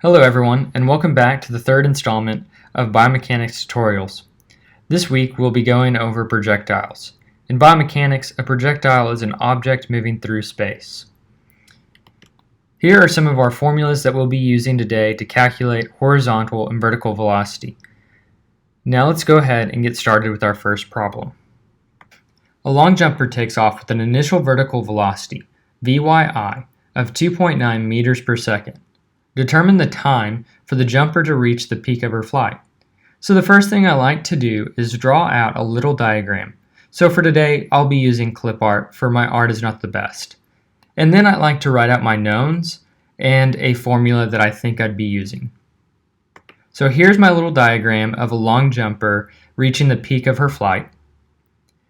Hello everyone, and welcome back to the third installment of Biomechanics Tutorials. This week we'll be going over projectiles. In biomechanics, a projectile is an object moving through space. Here are some of our formulas that we'll be using today to calculate horizontal and vertical velocity. Now let's go ahead and get started with our first problem. A long jumper takes off with an initial vertical velocity, Vyi, of 2.9 meters per second. Determine the time for the jumper to reach the peak of her flight. So the first thing I like to do is draw out a little diagram. So for today, I'll be using clip art, for my art is not the best. And then I like to write out my knowns and a formula that I think I'd be using. So here's my little diagram of a long jumper reaching the peak of her flight.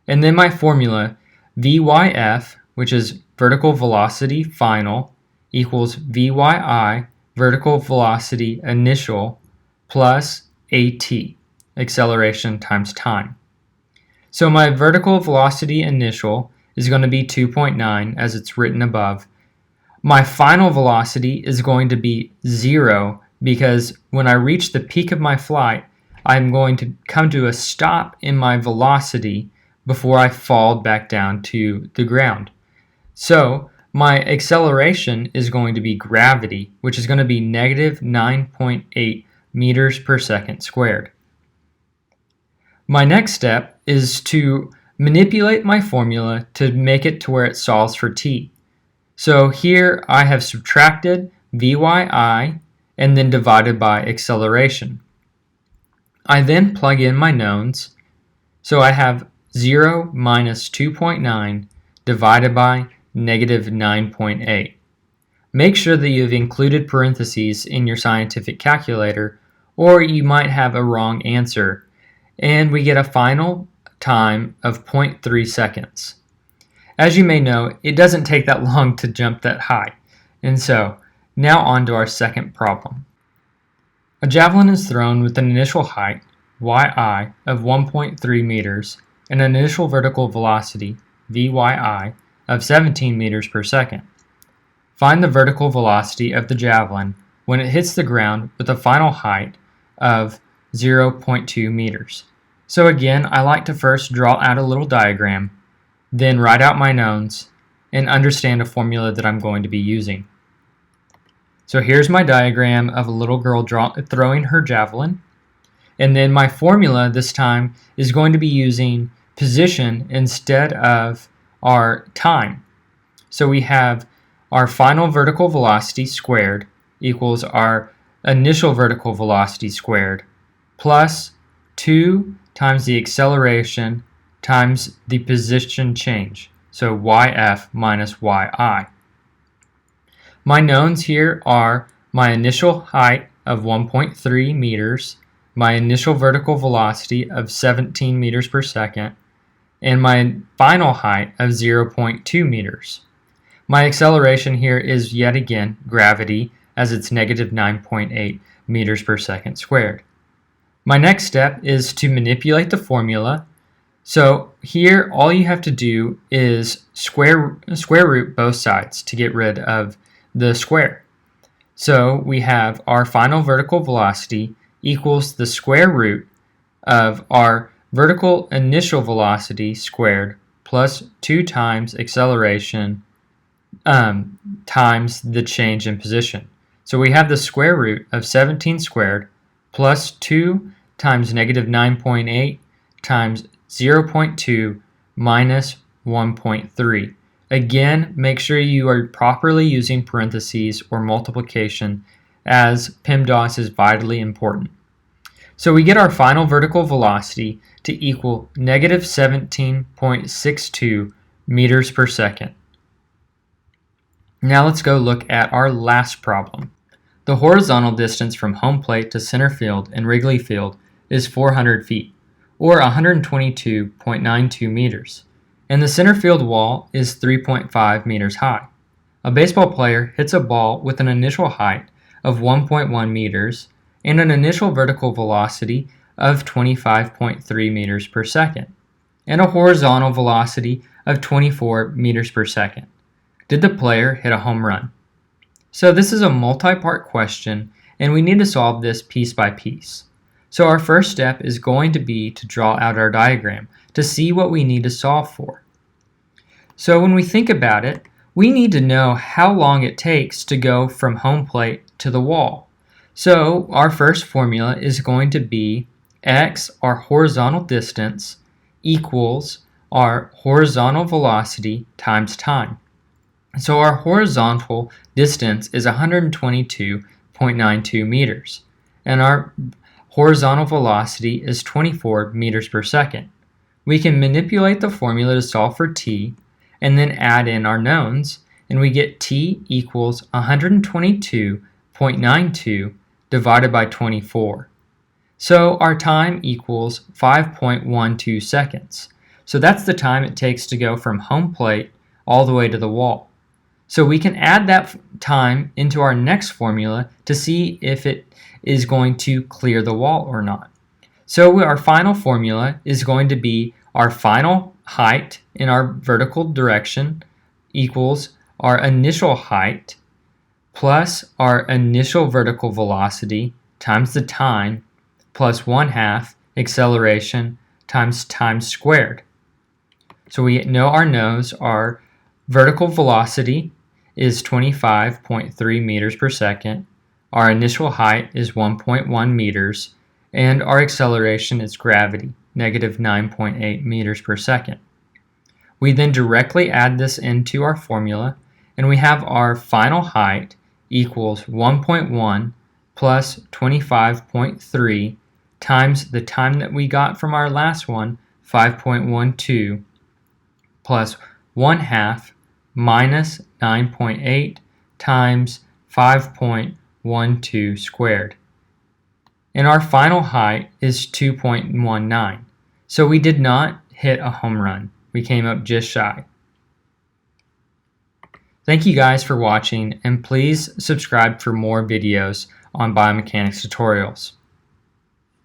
And then my formula, Vyf, which is vertical velocity final, equals Vyi, vertical velocity initial, plus at, acceleration times time. So my vertical velocity initial is going to be 2.9 as it's written above. My final velocity is going to be 0 because when I reach the peak of my flight, I'm going to come to a stop in my velocity before I fall back down to the ground. So my acceleration is going to be gravity, which is going to be negative 9.8 meters per second squared. My next step is to manipulate my formula to make it to where it solves for t. So here I have subtracted Vyi and then divided by acceleration. I then plug in my knowns, so I have 0 minus 2.9 divided by negative 9.8. Make sure that you've included parentheses in your scientific calculator, or you might have a wrong answer, and we get a final time of 0.3 seconds. As you may know, it doesn't take that long to jump that high, and so now on to our second problem. A javelin is thrown with an initial height, yi, of 1.3 meters and an initial vertical velocity, Vyi, of 17 meters per second. Find the vertical velocity of the javelin when it hits the ground with a final height of 0.2 meters. So again, I like to first draw out a little diagram, then write out my knowns, and understand a formula that I'm going to be using. So here's my diagram of a little girl throwing her javelin, and then my formula this time is going to be using position instead of our time. So we have our final vertical velocity squared equals our initial vertical velocity squared plus 2 times the acceleration times the position change. So yf minus yi. My knowns here are my initial height of 1.3 meters, my initial vertical velocity of 17 meters per second, and my final height of 0.2 meters. My acceleration here is yet again gravity, as it's negative 9.8 meters per second squared. My next step is to manipulate the formula. So here all you have to do is square root both sides to get rid of the square. So we have our final vertical velocity equals the square root of our vertical initial velocity squared plus 2 times acceleration times the change in position. So we have the square root of 17 squared plus 2 times negative 9.8 times 0.2 minus 1.3. Again, make sure you are properly using parentheses or multiplication, as PEMDAS is vitally important. So we get our final vertical velocity to equal negative 17.62 meters per second. Now let's go look at our last problem. The horizontal distance from home plate to center field in Wrigley Field is 400 feet, or 122.92 meters, and the center field wall is 3.5 meters high. A baseball player hits a ball with an initial height of 1.1 meters and an initial vertical velocity of 25.3 meters per second, and a horizontal velocity of 24 meters per second. Did the player hit a home run? So this is a multi-part question, and we need to solve this piece by piece. So our first step is going to be to draw out our diagram to see what we need to solve for. So when we think about it, we need to know how long it takes to go from home plate to the wall. So our first formula is going to be x, our horizontal distance, equals our horizontal velocity times time. So our horizontal distance is 122.92 meters, and our horizontal velocity is 24 meters per second. We can manipulate the formula to solve for t, and then add in our knowns, and we get t equals 122.92 divided by 24. So our time equals 5.12 seconds. So that's the time it takes to go from home plate all the way to the wall. So we can add that time into our next formula to see if it is going to clear the wall or not. So our final formula is going to be our final height in our vertical direction equals our initial height plus our initial vertical velocity times the time plus 1/2 acceleration times time squared. So we know our knowns are vertical velocity is 25.3 meters per second, our initial height is 1.1 meters, and our acceleration is gravity, negative 9.8 meters per second. We then directly add this into our formula, and we have our final height equals 1.1 plus 25.3 times the time that we got from our last one, 5.12, plus 1/2 minus 9.8 times 5.12 squared. And our final height is 2.19. So we did not hit a home run. We came up just shy. Thank you guys for watching, and please subscribe for more videos on biomechanics tutorials.